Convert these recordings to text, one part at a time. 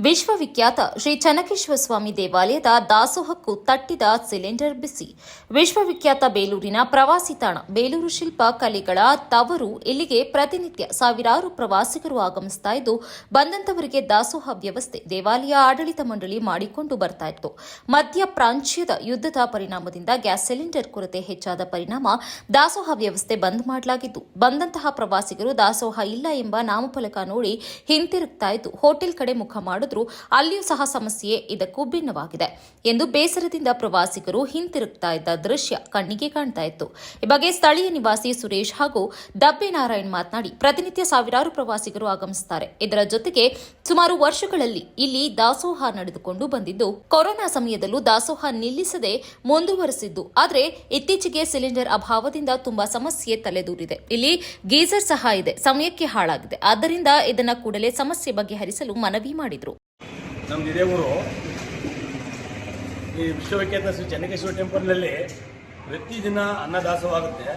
ವಿಶ್ವವಿಖ್ಯಾತ ಶ್ರೀ ಚನ್ನಕೇಶವ ಸ್ವಾಮಿ ದೇವಾಲಯದ ದಾಸೋಹಕ್ಕೂ ತಟ್ಟಿದ ಸಿಲಿಂಡರ್ ಬಿಸಿ. ವಿಶ್ವವಿಖ್ಯಾತ ಬೇಲೂರಿನ ಪ್ರವಾಸಿ ತಾಣ ಬೇಲೂರು ಶಿಲ್ಪ ಕಲೆಗಳ ತವರು ಇಲ್ಲಿಗೆ ಪ್ರತಿನಿತ್ಯ ಸಾವಿರಾರು ಪ್ರವಾಸಿಗರು ಆಗಮಿಸ್ತಾ ಇದ್ದು, ಬಂದಂತವರಿಗೆ ದಾಸೋಹ ವ್ಯವಸ್ಥೆ ದೇವಾಲಯ ಆಡಳಿತ ಮಂಡಳಿ ಮಾಡಿಕೊಂಡು ಬರ್ತಾ ಇತ್ತು. ಮಧ್ಯ ಪ್ರಾಚ್ಯದ ಯುದ್ಧದ ಪರಿಣಾಮದಿಂದ ಗ್ಯಾಸ್ ಸಿಲಿಂಡರ್ ಕೊರತೆ ಹೆಚ್ಚಾದ ಪರಿಣಾಮ ದಾಸೋಹ ವ್ಯವಸ್ಥೆ ಬಂದ್ ಮಾಡಲಾಗಿದ್ದು, ಬಂದಂತಹ ಪ್ರವಾಸಿಗರು ದಾಸೋಹ ಇಲ್ಲ ಎಂಬ ನಾಮಫಲಕ ನೋಡಿ ಹಿಂತಿರುಗ್ತಾ ಇದ್ದು, ಹೋಟೆಲ್ ಕಡೆ ಮುಖ ಮಾಡಿದ್ರು ಅಲ್ಲಿಯೂ ಸಹ ಸಮಸ್ಯೆ ಇದಕ್ಕೂ ಭಿನ್ನವಾಗಿದೆ ಎಂದು ಬೇಸರದಿಂದ ಪ್ರವಾಸಿಗರು ಹಿಂತಿರುಗ್ತಾ ಇದ್ದ ದೃಶ್ಯ ಕಣ್ಣಿಗೆ ಕಾಣ್ತಾ ಇತ್ತು. ಈ ಬಗ್ಗೆ ಸ್ಥಳೀಯ ನಿವಾಸಿ ಸುರೇಶ್ ಹಾಗೂ ದಬ್ಬೆ ನಾರಾಯಣ್ ಮಾತನಾಡಿ, ಪ್ರತಿನಿತ್ಯ ಸಾವಿರಾರು ಪ್ರವಾಸಿಗರು ಆಗಮಿಸುತ್ತಾರೆ. ಇದರ ಜೊತೆಗೆ ಸುಮಾರು ವರ್ಷಗಳಲ್ಲಿ ಇಲ್ಲಿ ದಾಸೋಹ ನಡೆದುಕೊಂಡು ಬಂದಿದ್ದು, ಕೊರೋನಾ ಸಮಯದಲ್ಲೂ ದಾಸೋಹ ನಿಲ್ಲಿಸದೆ ಮುಂದುವರೆಸಿದ್ದು, ಆದರೆ ಇತ್ತೀಚೆಗೆ ಸಿಲಿಂಡರ್ ಅಭಾವದಿಂದ ತುಂಬಾ ಸಮಸ್ಯೆ ತಲೆದೂರಿದೆ. ಇಲ್ಲಿ ಗೀಸರ್ ಸಹ ಇದೆ, ಸಮಯಕ್ಕೆ ಹಾಳಾಗಿದೆ. ಆದ್ದರಿಂದ ಇದನ್ನ ಕೂಡಲೇ ಸಮಸ್ಯೆ ಬಗೆಹರಿಸಲು ಮನವಿ ಮಾಡಿದರು. ನಮ್ದು ಇದೇ ಊರು. ಈ ವಿಶ್ವವಿಖ್ಯಾತ ಶ್ರೀ ಚನ್ನಕೇಶವ ಟೆಂಪಲ್ನಲ್ಲಿ ಪ್ರತಿದಿನ ಅನ್ನದಾಸವಾಗುತ್ತೆ.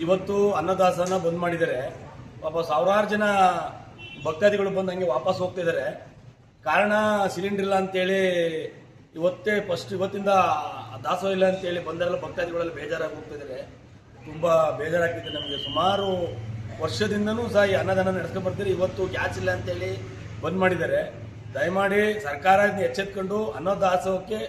ಇವತ್ತು ಅನ್ನದಾಸನ ಬಂದ್ ಮಾಡಿದ್ದಾರೆ. ಪಾಪ ಸಾವಿರಾರು ಜನ ಭಕ್ತಾದಿಗಳು ಬಂದು ಹಂಗೆ ವಾಪಸ್ ಹೋಗ್ತಿದ್ದಾರೆ. ಕಾರಣ ಸಿಲಿಂಡರ್ ಇಲ್ಲ ಅಂತೇಳಿ ಇವತ್ತಿಂದ ದಾಸೋಹ ಇಲ್ಲ ಅಂತೇಳಿ ಬಂದರೆಲ್ಲ ಭಕ್ತಾದಿಗಳೆಲ್ಲ ಬೇಜಾರಾಗಿ ಹೋಗ್ತಿದ್ದಾರೆ. ತುಂಬ ಬೇಜಾರಾಗ್ತಿದೆ ನಮಗೆ. ಸುಮಾರು ವರ್ಷದಿಂದನೂ ಸಹ ಈ ಅನ್ನದಾನ ನಡೆಸ್ಕೊಂಡು ಬರ್ತಾರೆ. ಇವತ್ತು ಗ್ಯಾಸ್ ಇಲ್ಲ ಅಂತೇಳಿ ಬಂದ್ ಮಾಡಿದ್ದಾರೆ. ದಯಮಾಡಿ ಸರ್ಕಾರ ಎಚ್ಚೆತ್ಕೊಂಡು ಅನ್ನದಾಸೋಹಕ್ಕೆ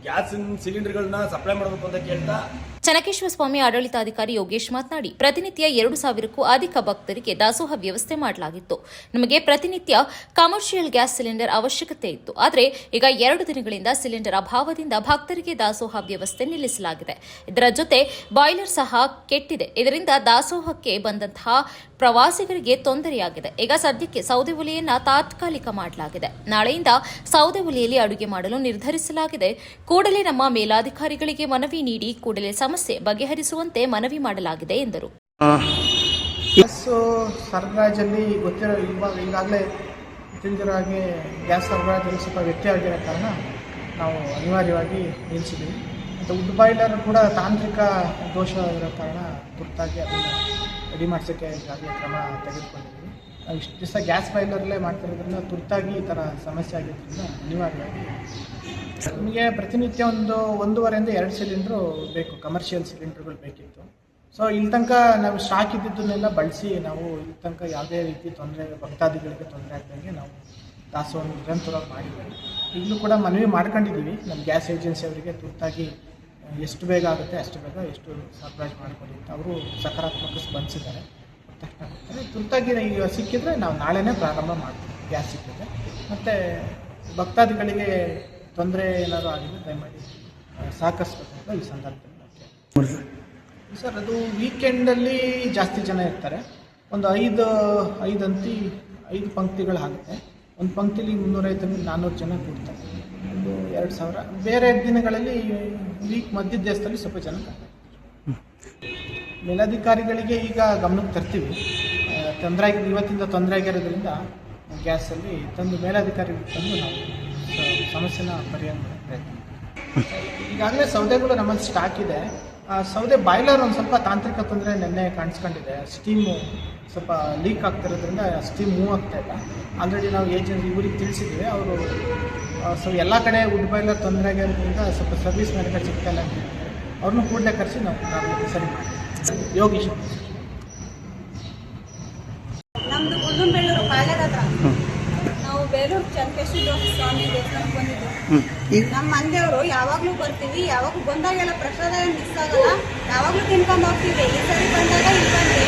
ಗ್ಯಾಸ್ ಸಿಲಿಂಡರ್ಗಳನ್ನ ಸಪ್ಲೈ ಮಾಡಬೇಕು ಅಂತ ಕೇಳ್ತಾ ಚನ್ನಕೇಶವ ಸ್ವಾಮಿ ಆಡಳಿತಾಧಿಕಾರಿ ಯೋಗೇಶ್ ಮಾತನಾಡಿ, ಪ್ರತಿನಿತ್ಯ 2,000ಕ್ಕೂ ಅಧಿಕ ಭಕ್ತರಿಗೆ ದಾಸೋಹ ವ್ಯವಸ್ಥೆ ಮಾಡಲಾಗಿತ್ತು. ನಮಗೆ ಪ್ರತಿನಿತ್ಯ ಕಮರ್ಷಿಯಲ್ ಗ್ಯಾಸ್ ಸಿಲಿಂಡರ್ ಅವಶ್ಯಕತೆ ಇತ್ತು. ಆದರೆ ಈಗ 2 ದಿನಗಳಿಂದ ಸಿಲಿಂಡರ್ ಅಭಾವದಿಂದ ಭಕ್ತರಿಗೆ ದಾಸೋಹ ವ್ಯವಸ್ಥೆ ನಿಲ್ಲಿಸಲಾಗಿದೆ. ಇದರ ಜೊತೆ ಬಾಯ್ಲರ್ ಸಹ ಕೆಟ್ಟಿದೆ. ಇದರಿಂದ ದಾಸೋಹಕ್ಕೆ ಬಂದಂತಹ ಪ್ರವಾಸಿಗರಿಗೆ ತೊಂದರೆಯಾಗಿದೆ. ಈಗ ಸದ್ಯಕ್ಕೆ ಸೌದೆ ಒಲೆಯನ್ನ ತಾತ್ಕಾಲಿಕ ಮಾಡಲಾಗಿದೆ. ನಾಳೆಯಿಂದ ಸೌದೆ ಒಲೆಯಲ್ಲಿ ಅಡುಗೆ ಮಾಡಲು ನಿರ್ಧರಿಸಲಾಗಿದೆ. ಕೂಡಲೇ ನಮ್ಮ ಮೇಲಾಧಿಕಾರಿಗಳಿಗೆ ಮನವಿ ನೀಡಿ ಕೂಡಲೇ ಸಮಸ್ಯೆ ಬಗೆಹರಿಸುವಂತೆ ಮನವಿ ಮಾಡಲಾಗಿದೆ ಎಂದರು. ಸರಬರಾಜಲ್ಲಿ ಗೊತ್ತಿರೋ ಈಗಾಗಲೇ ತಿಳಿದಿರೋಹಾಗೆ ಗ್ಯಾಸ್ ಸರಬರಾಜಲ್ಲಿ ಸ್ವಲ್ಪ ವ್ಯತ್ಯಯ ಆಗಿರೋ ಕಾರಣ ನಾವು ಅನಿವಾರ್ಯವಾಗಿ ನಿಲ್ಲಿಸಿದ್ದೀವಿ. ಮತ್ತು ವುಡ್ ಬಾಯ್ಲರ್ ಕೂಡ ತಾಂತ್ರಿಕ ದೋಷ ಇರೋ ಕಾರಣ ತುರ್ತಾಗಿ ಅದನ್ನು ರೆಡಿ ಮಾಡಿಸೋಕ್ಕೆ ಈಗಾಗಲೇ ಕ್ರಮ ತೆಗೆದುಕೊಂಡಿದ್ದೀವಿ. ನಾವು ಇಷ್ಟು ದಿವಸ ಗ್ಯಾಸ್ ಬಾಯ್ಲರಲ್ಲೇ ಮಾಡ್ತಿರೋದ್ರಿಂದ ತುರ್ತಾಗಿ ಈ ಥರ ಸಮಸ್ಯೆ ಆಗಿದ್ದರಿಂದ ಅನಿವಾರ್ಯವಾಗಿ ನಮಗೆ ಪ್ರತಿನಿತ್ಯ 1.5 2 ಸಿಲಿಂಡ್ರು ಬೇಕು, ಕಮರ್ಷಿಯಲ್ ಸಿಲಿಂಡರ್ಗಳು ಬೇಕಿತ್ತು. ಸೊ ಇಲ್ಲಿ ತನಕ ನಾವು ಸ್ಟಾಕ್ ಇದ್ದಿದ್ದನ್ನೆಲ್ಲ ಬಳಸಿ ನಾವು ಇಲ್ಲಿ ತನಕ ಯಾವುದೇ ರೀತಿ ಭಕ್ತಾದಿಗಳಿಗೆ ತೊಂದರೆ ಆಗ್ದಂಗೆ ನಾವು ದಾಸೋಹವನ್ನು ನಿರಂತರವಾಗಿ ಮಾಡಿದ್ದೀವಿ. ಈಗಲೂ ಕೂಡ ಮನವಿ ಮಾಡ್ಕೊಂಡಿದ್ದೀವಿ ನಮ್ಮ ಗ್ಯಾಸ್ ಏಜೆನ್ಸಿ ಅವರಿಗೆ, ತುರ್ತಾಗಿ ಎಷ್ಟು ಬೇಗ ಆಗುತ್ತೆ ಅಷ್ಟು ಬೇಗ ಎಷ್ಟು ಸರ್ಪ್ರೈಸ್ ಮಾಡಿಕೊಡಿ ಅಂತ. ಅವರು ಸಕಾರಾತ್ಮಕ ಸ್ಪಂದಿಸಿದ್ದಾರೆ. ತಕ್ಷಣ ಕೊಡ್ತಾರೆ. ತುರ್ತಾಗಿ ಈಗ ಸಿಕ್ಕಿದ್ರೆ ನಾವು ನಾಳೆನೇ ಪ್ರಾರಂಭ ಮಾಡ್ತೀವಿ. ಗ್ಯಾಸ್ ಸಿಕ್ಕಿದ್ರೆ ಮತ್ತು ಭಕ್ತಾದಿಗಳಿಗೆ ತೊಂದರೆ ಏನಾದರೂ ಆಗಿದ್ರೆ ದಯಮಾಡಿ ಸಹಕರಿಸಬೇಕು ಅಂತ ಈ ಸಂದರ್ಭದಲ್ಲಿ ಸರ್. ಅದು ವೀಕೆಂಡಲ್ಲಿ ಜಾಸ್ತಿ ಜನ ಇರ್ತಾರೆ. ಒಂದು 5 ಪಂಕ್ತಿಗಳಾಗುತ್ತೆ. ಒಂದು ಪಂಕ್ತಿಲಿ 350-400 ಜನ ಕೂಡ್ತಾರೆ. ಒಂದು 2,000. ಬೇರೆ ದಿನಗಳಲ್ಲಿ ವೀಕ್ ಮಧ್ಯ ದೇಶದಲ್ಲಿ ಸ್ವಲ್ಪ ಜನ ಮೇಲಾಧಿಕಾರಿಗಳಿಗೆ ಈಗ ಗಮನಕ್ಕೆ ತರ್ತೀವಿ. ಇವತ್ತಿಂದ ತೊಂದರೆ ಆಗಿರೋದ್ರಿಂದ ಗ್ಯಾಸಲ್ಲಿ ತಂದು ಮೇಲಾಧಿಕಾರಿಗಳಿಗೆ ತಂದು ನಾವು ಸಮಸ್ಯೆನ ಪರಿಹಾರ ಮಾಡೋ ಪ್ರಯತ್ನ. ಈಗಾಗಲೇ ಸೌದೆಗಳು ನಮ್ಮಲ್ಲಿ ಸ್ಟಾಕ್ ಇದೆ. ಸೌದೆ ಬಾಯ್ಲರ್ ಒಂದು ಸ್ವಲ್ಪ ತಾಂತ್ರಿಕ ತೊಂದರೆ ನಿನ್ನೆ ಕಾಣಿಸ್ಕೊಂಡಿದೆ. ಸ್ಟೀಮು ಸ್ವಲ್ಪ ಲೀಕ್ ಆಗ್ತಿರೋದ್ರಿಂದ ಸ್ಟೀಮ್ ಮೂವ್ ಆಗ್ತಾ ಇಲ್ಲ. ಆಲ್ರೆಡಿ ನಾವು ಇವರಿಗೆ ತಿಳಿಸಿದ್ದೀವಿ. ಅವರು ಎಲ್ಲ ಕಡೆ ವುಡ್ ಬಾಯ್ಲರ್ ತೊಂದರೆ ಆಗಿರೋದ್ರಿಂದ ಸ್ವಲ್ಪ ಸರ್ವಿಸ್ ಮ್ಯಾನೇಜರ್ ಸಿಗ್ತಾ ಇಲ್ಲ ಅಂತ ಹೇಳ್ತಾರೆ. ಅವ್ರನ್ನೂ ಕೂಡಲೇ ಕರೆಸಿ ನಾವು ಸರಿ ಮಾಡ್ತೀವಿ. ಯೋಗೀಶ್ ನಮ್ಮದು ಉಲ್ಲುಂಬೆಳ್ಳೂರು ಪಾಳ್ಯದ ಹತ್ರ. ನಾವು ಬೇಲೂರು ಚನ್ನಕೇಶವ ಸ್ವಾಮಿ ದೇವಸ್ಥಾನಕ್ಕೆ ಬಂದಿದ್ದು. ನಮ್ಮ ಮಂದಿಯವರು ಯಾವಾಗಲೂ ಬರ್ತೀವಿ. ಯಾವಾಗಲೂ ಬಂದಾಗೆಲ್ಲ ಪ್ರಸಾದ ಮಿಸ್ ಆಗಲ್ಲ. ಯಾವಾಗಲೂ ತಿನ್ಕೊಂಡು ಹೋಗ್ತೀವಿ. ಈ ಸರಿ ಬಂದಾಗ ಇಲ್ವಂತೆ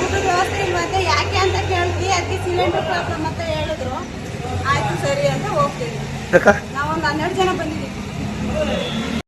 ಊಟದ ವ್ಯವಸ್ಥೆ ಇಲ್ವಂತೆ. ಯಾಕೆ ಅಂತ ಕೇಳಿದ್ವಿ. ಅದಕ್ಕೆ ಸಿಲಿಂಡರ್ ಪ್ರಾಬ್ಲಮ್ ಅಂತ ಹೇಳಿದ್ರು. ಆಯ್ತು ಸರಿ ಅಂತ ಹೋಗ್ತೀವಿ. ನಾವೊಂದು 12 ಜನ ಬಂದಿದ್ದೀವಿ.